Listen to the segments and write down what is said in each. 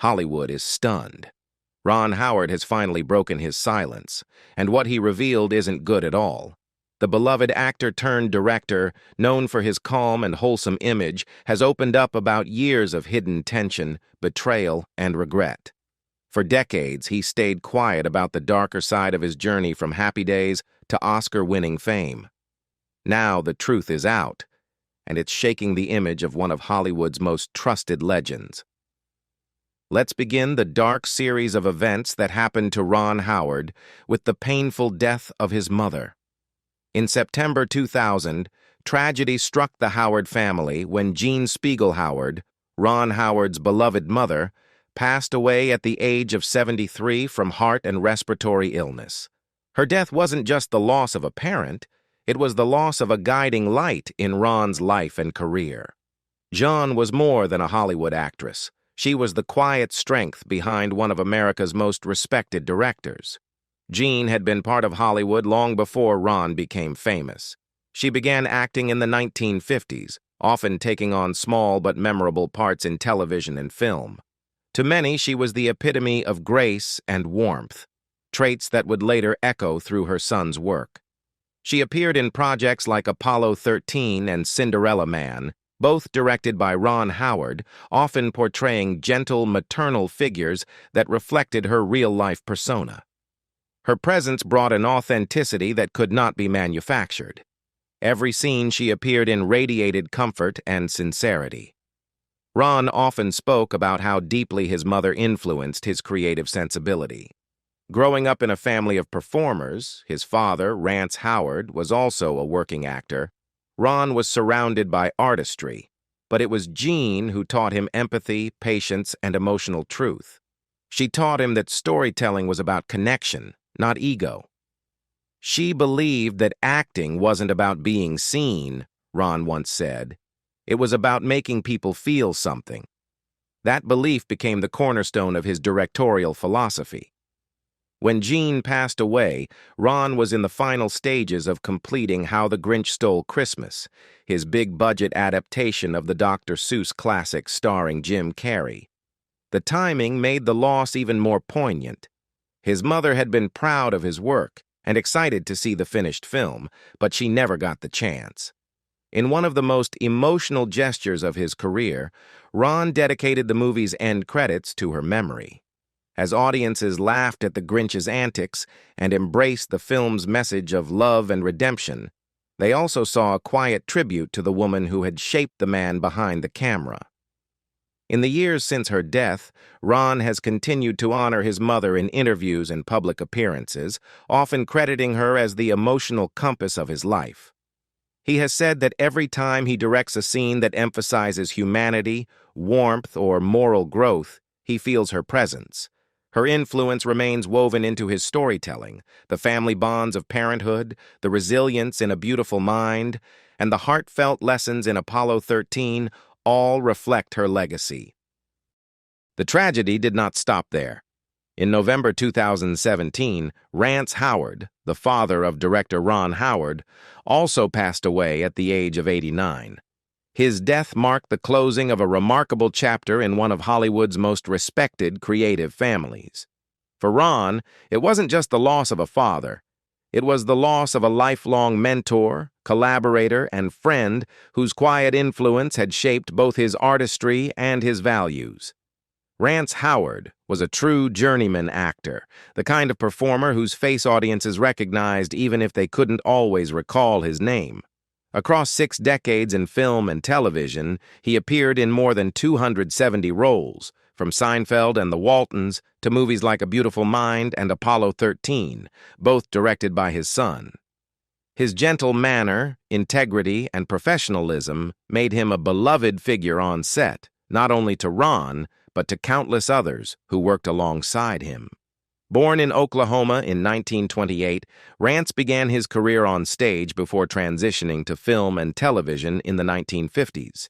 Hollywood is stunned. Ron Howard has finally broken his silence, and what he revealed isn't good at all. The beloved actor-turned-director, known for his calm and wholesome image, has opened up about years of hidden tension, betrayal, and regret. For decades, he stayed quiet about the darker side of his journey from Happy Days to Oscar-winning fame. Now the truth is out, and it's shaking the image of one of Hollywood's most trusted legends. Let's begin the dark series of events that happened to Ron Howard with the painful death of his mother. In September 2000, tragedy struck the Howard family when Jean Spiegel Howard, Ron Howard's beloved mother, passed away at the age of 73 from heart and respiratory illness. Her death wasn't just the loss of a parent, it was the loss of a guiding light in Ron's life and career. Jean was more than a Hollywood actress. She was the quiet strength behind one of America's most respected directors. Jean had been part of Hollywood long before Ron became famous. She began acting in the 1950s, often taking on small but memorable parts in television and film. To many, she was the epitome of grace and warmth, traits that would later echo through her son's work. She appeared in projects like Apollo 13 and Cinderella Man, both directed by Ron Howard, often portraying gentle maternal figures that reflected her real-life persona. Her presence brought an authenticity that could not be manufactured. Every scene she appeared in radiated comfort and sincerity. Ron often spoke about how deeply his mother influenced his creative sensibility. Growing up in a family of performers, his father, Rance Howard, was also a working actor. Ron was surrounded by artistry, but it was Jean who taught him empathy, patience, and emotional truth. She taught him that storytelling was about connection, not ego. She believed that acting wasn't about being seen, Ron once said. It was about making people feel something. That belief became the cornerstone of his directorial philosophy. When Jean passed away, Ron was in the final stages of completing How the Grinch Stole Christmas, his big-budget adaptation of the Dr. Seuss classic starring Jim Carrey. The timing made the loss even more poignant. His mother had been proud of his work and excited to see the finished film, but she never got the chance. In one of the most emotional gestures of his career, Ron dedicated the movie's end credits to her memory. As audiences laughed at the Grinch's antics and embraced the film's message of love and redemption, they also saw a quiet tribute to the woman who had shaped the man behind the camera. In the years since her death, Ron has continued to honor his mother in interviews and public appearances, often crediting her as the emotional compass of his life. He has said that every time he directs a scene that emphasizes humanity, warmth, or moral growth, he feels her presence. Her influence remains woven into his storytelling, the family bonds of parenthood, the resilience in A Beautiful Mind, and the heartfelt lessons in Apollo 13 all reflect her legacy. The tragedy did not stop there. In November 2017, Rance Howard, the father of director Ron Howard, also passed away at the age of 89. His death marked the closing of a remarkable chapter in one of Hollywood's most respected creative families. For Ron, it wasn't just the loss of a father. It was the loss of a lifelong mentor, collaborator, and friend whose quiet influence had shaped both his artistry and his values. Rance Howard was a true journeyman actor, the kind of performer whose face audiences recognized even if they couldn't always recall his name. Across 6 decades in film and television, he appeared in more than 270 roles, from Seinfeld and The Waltons to movies like A Beautiful Mind and Apollo 13, both directed by his son. His gentle manner, integrity, and professionalism made him a beloved figure on set, not only to Ron, but to countless others who worked alongside him. Born in Oklahoma in 1928, Rance began his career on stage before transitioning to film and television in the 1950s.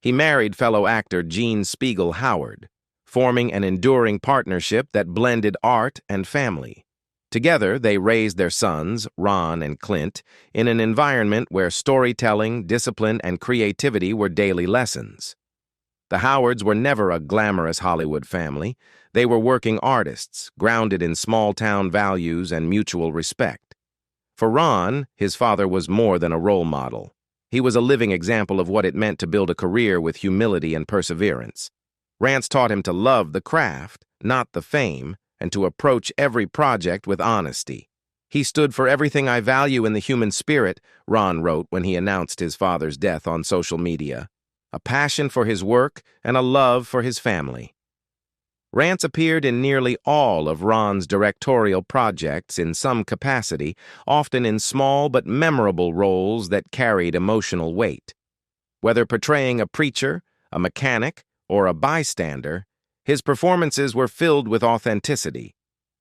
He married fellow actor Jean Spiegel Howard, forming an enduring partnership that blended art and family. Together, they raised their sons, Ron and Clint, in an environment where storytelling, discipline, and creativity were daily lessons. The Howards were never a glamorous Hollywood family. They were working artists, grounded in small-town values and mutual respect. For Ron, his father was more than a role model. He was a living example of what it meant to build a career with humility and perseverance. Rance taught him to love the craft, not the fame, and to approach every project with honesty. "He stood for everything I value in the human spirit," Ron wrote when he announced his father's death on social media. "A passion for his work and a love for his family." Rance appeared in nearly all of Ron's directorial projects in some capacity, often in small but memorable roles that carried emotional weight. Whether portraying a preacher, a mechanic, or a bystander, his performances were filled with authenticity.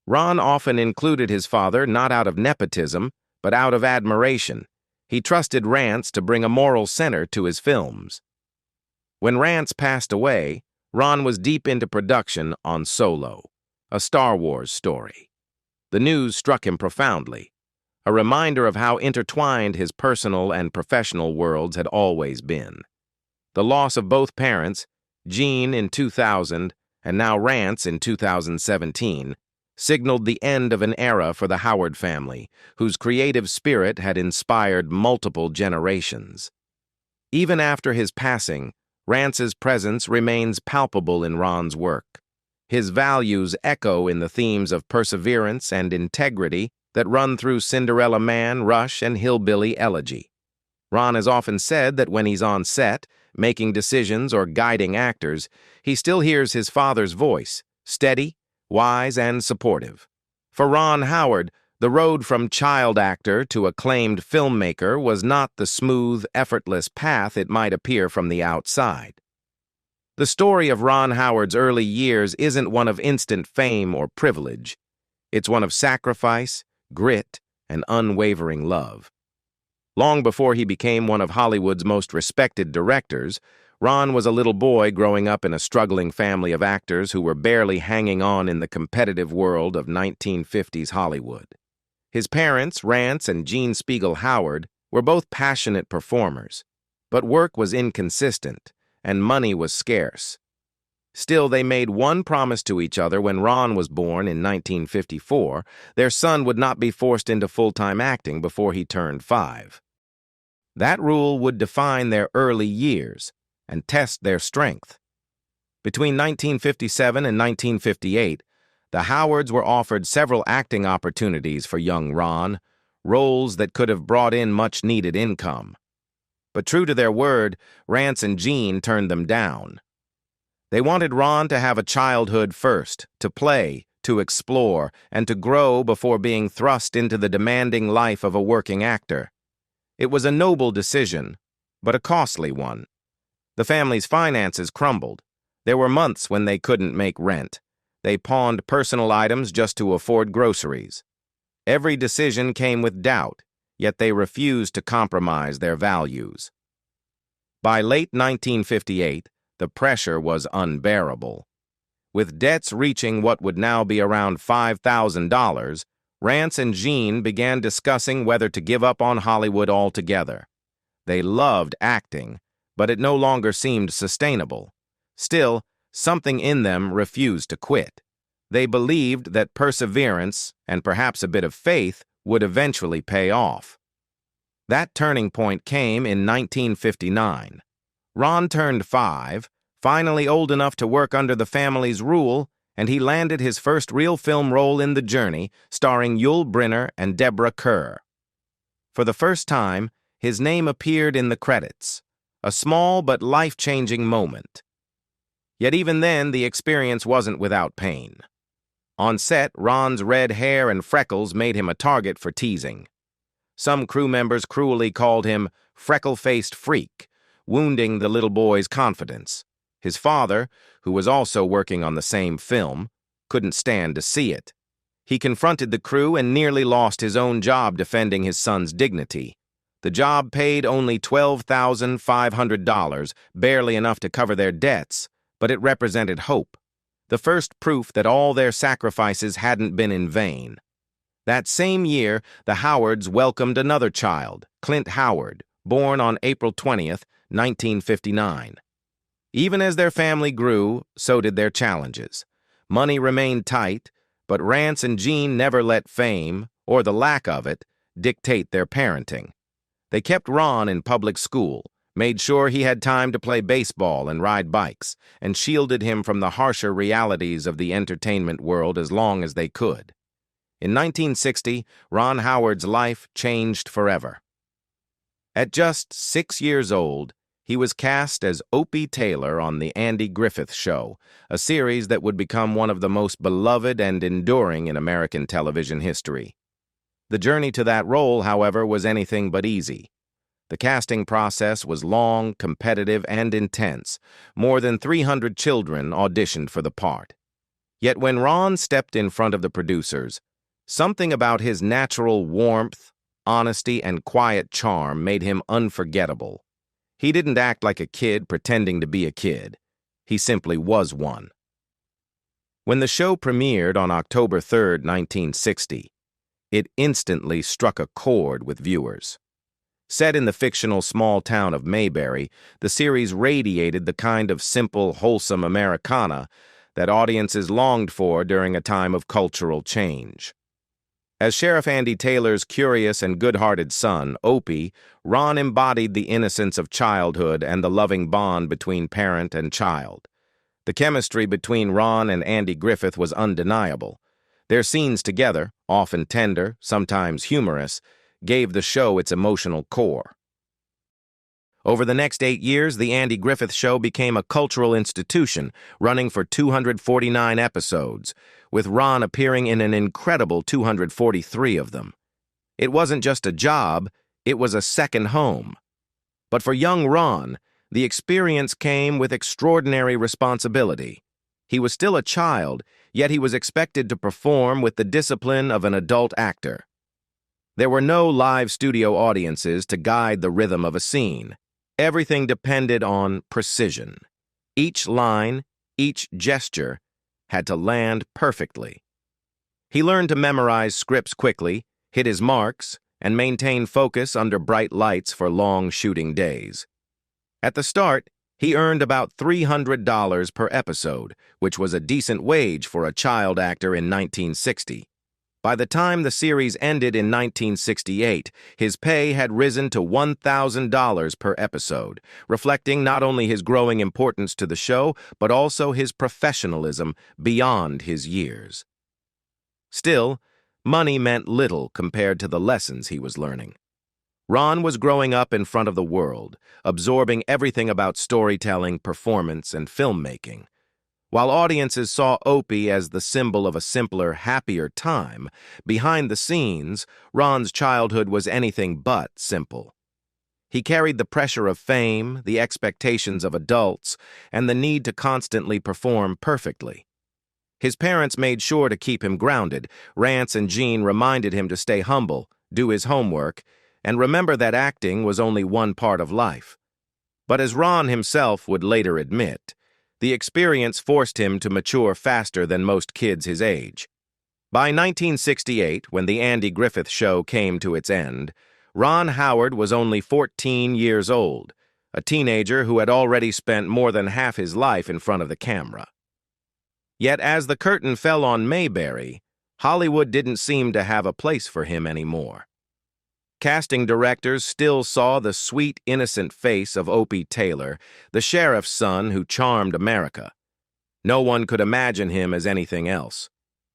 Ron often included his father not out of nepotism, but out of admiration. He trusted Rance to bring a moral center to his films. When Rance passed away, Ron was deep into production on Solo, a Star Wars story. The news struck him profoundly, a reminder of how intertwined his personal and professional worlds had always been. The loss of both parents, Gene in 2000 and now Rance in 2017, signaled the end of an era for the Howard family, whose creative spirit had inspired multiple generations. Even after his passing, Rance's presence remains palpable in Ron's work. His values echo in the themes of perseverance and integrity that run through Cinderella Man, Rush, and Hillbilly Elegy. Ron has often said that when he's on set, making decisions or guiding actors, he still hears his father's voice, steady, wise, and supportive. For Ron Howard, the road from child actor to acclaimed filmmaker was not the smooth, effortless path it might appear from the outside. The story of Ron Howard's early years isn't one of instant fame or privilege. It's one of sacrifice, grit, and unwavering love. Long before he became one of Hollywood's most respected directors, Ron was a little boy growing up in a struggling family of actors who were barely hanging on in the competitive world of 1950s Hollywood. His parents, Rance and Gene Spiegel Howard, were both passionate performers, but work was inconsistent and money was scarce. Still, they made one promise to each other when Ron was born in 1954. Their son would not be forced into full-time acting before he turned 5. That rule would define their early years and test their strength. Between 1957 and 1958, the Howards were offered several acting opportunities for young Ron, roles that could have brought in much-needed income. But true to their word, Rance and Gene turned them down. They wanted Ron to have a childhood first, to play, to explore, and to grow before being thrust into the demanding life of a working actor. It was a noble decision, but a costly one. The family's finances crumbled. There were months when they couldn't make rent. They pawned personal items just to afford groceries. Every decision came with doubt, yet they refused to compromise their values. By late 1958, the pressure was unbearable. With debts reaching what would now be around $5,000, Rance and Gene began discussing whether to give up on Hollywood altogether. They loved acting, but it no longer seemed sustainable. Still, something in them refused to quit. They believed that perseverance, and perhaps a bit of faith, would eventually pay off. That turning point came in 1959. Ron turned 5, finally old enough to work under the family's rule, and he landed his first real film role in The Journey, starring Yul Brynner and Deborah Kerr. For the first time, his name appeared in the credits, a small but life-changing moment. Yet even then, the experience wasn't without pain. On set, Ron's red hair and freckles made him a target for teasing. Some crew members cruelly called him freckle-faced freak, wounding the little boy's confidence. His father, who was also working on the same film, couldn't stand to see it. He confronted the crew and nearly lost his own job defending his son's dignity. The job paid only $12,500, barely enough to cover their debts, but it represented hope, the first proof that all their sacrifices hadn't been in vain. That same year, the Howards welcomed another child, Clint Howard, born on April 20th, 1959. Even as their family grew, so did their challenges. Money remained tight, but Rance and Jean never let fame, or the lack of it, dictate their parenting. They kept Ron in public school, made sure he had time to play baseball and ride bikes, and shielded him from the harsher realities of the entertainment world as long as they could. In 1960, Ron Howard's life changed forever. At just 6 years old, he was cast as Opie Taylor on The Andy Griffith Show, a series that would become one of the most beloved and enduring in American television history. The journey to that role, however, was anything but easy. The casting process was long, competitive, and intense. More than 300 children auditioned for the part. Yet when Ron stepped in front of the producers, something about his natural warmth, honesty, and quiet charm made him unforgettable. He didn't act like a kid pretending to be a kid. He simply was one. When the show premiered on October 3, 1960, it instantly struck a chord with viewers. Set in the fictional small town of Mayberry, the series radiated the kind of simple, wholesome Americana that audiences longed for during a time of cultural change. As Sheriff Andy Taylor's curious and good-hearted son, Opie, Ron embodied the innocence of childhood and the loving bond between parent and child. The chemistry between Ron and Andy Griffith was undeniable. Their scenes together, often tender, sometimes humorous, gave the show its emotional core. Over the next 8 years, The Andy Griffith Show became a cultural institution, running for 249 episodes, with Ron appearing in an incredible 243 of them. It wasn't just a job, it was a second home. But for young Ron, the experience came with extraordinary responsibility. He was still a child, yet he was expected to perform with the discipline of an adult actor. There were no live studio audiences to guide the rhythm of a scene. Everything depended on precision. Each line, each gesture, had to land perfectly. He learned to memorize scripts quickly, hit his marks, and maintain focus under bright lights for long shooting days. At the start, he earned about $300 per episode, which was a decent wage for a child actor in 1960. By the time the series ended in 1968, his pay had risen to $1,000 per episode, reflecting not only his growing importance to the show, but also his professionalism beyond his years. Still, money meant little compared to the lessons he was learning. Ron was growing up in front of the world, absorbing everything about storytelling, performance, and filmmaking. While audiences saw Opie as the symbol of a simpler, happier time, behind the scenes, Ron's childhood was anything but simple. He carried the pressure of fame, the expectations of adults, and the need to constantly perform perfectly. His parents made sure to keep him grounded. Rance and Jean reminded him to stay humble, do his homework, and remember that acting was only one part of life. But as Ron himself would later admit, the experience forced him to mature faster than most kids his age. By 1968, when The Andy Griffith Show came to its end, Ron Howard was only 14 years old, a teenager who had already spent more than half his life in front of the camera. Yet as the curtain fell on Mayberry, Hollywood didn't seem to have a place for him anymore. Casting directors still saw the sweet, innocent face of Opie Taylor, the sheriff's son who charmed America. No one could imagine him as anything else.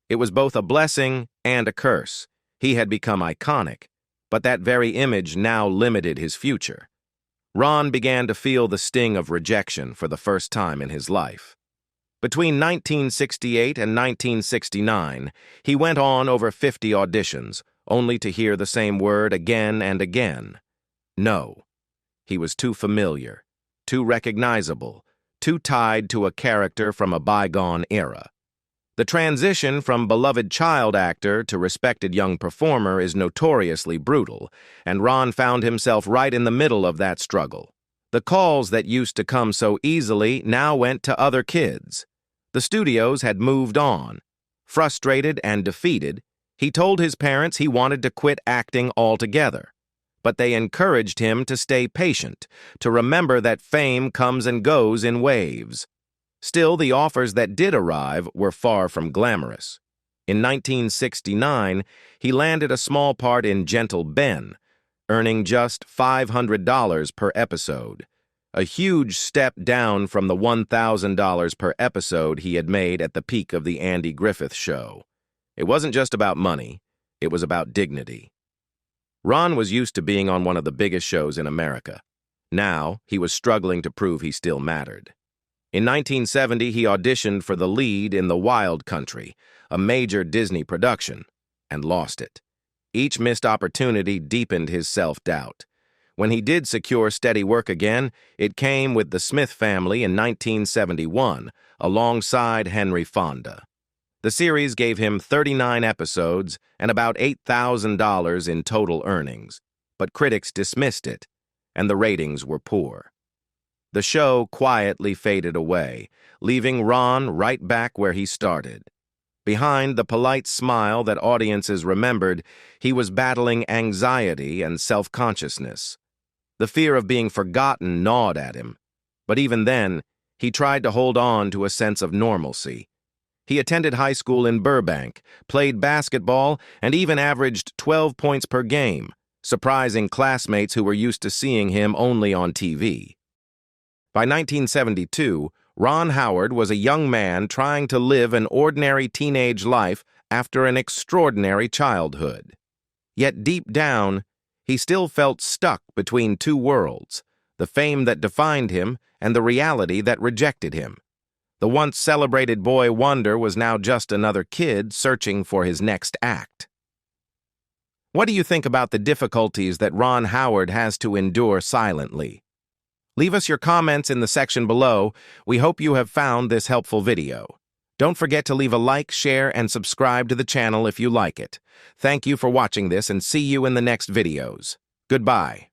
It was both a blessing and a curse. He had become iconic, but that very image now limited his future. Ron began to feel the sting of rejection for the first time in his life. Between 1968 and 1969, he went on over 50 auditions, only to hear the same word again and again. No. He was too familiar, too recognizable, too tied to a character from a bygone era. The transition from beloved child actor to respected young performer is notoriously brutal, and Ron found himself right in the middle of that struggle. The calls that used to come so easily now went to other kids. The studios had moved on. Frustrated and defeated, he told his parents he wanted to quit acting altogether. but they encouraged him to stay patient, to remember that fame comes and goes in waves. Still, the offers that did arrive were far from glamorous. In 1969, he landed a small part in Gentle Ben, earning just $500 per episode, a huge step down from the $1,000 per episode he had made at the peak of The Andy Griffith Show. It wasn't just about money, it was about dignity. Ron was used to being on one of the biggest shows in America. Now, he was struggling to prove he still mattered. In 1970, he auditioned for the lead in The Wild Country, a major Disney production, and lost it. Each missed opportunity deepened his self-doubt. When he did secure steady work again, it came with The Smith Family in 1971, alongside Henry Fonda. The series gave him 39 episodes and about $8,000 in total earnings, but critics dismissed it, and the ratings were poor. The show quietly faded away, leaving Ron right back where he started. Behind the polite smile that audiences remembered, he was battling anxiety and self-consciousness. The fear of being forgotten gnawed at him, but even then, he tried to hold on to a sense of normalcy. He attended high school in Burbank, played basketball, and even averaged 12 points per game, surprising classmates who were used to seeing him only on TV. By 1972, Ron Howard was a young man trying to live an ordinary teenage life after an extraordinary childhood. Yet deep down, he still felt stuck between two worlds, the fame that defined him and the reality that rejected him. The once celebrated boy wonder was now just another kid searching for his next act. What do you think about the difficulties that Ron Howard has to endure silently? Leave us your comments in the section below. We hope you have found this helpful video. Don't forget to leave a like, share, and subscribe to the channel if you like it. Thank you for watching this and see you in the next videos. Goodbye.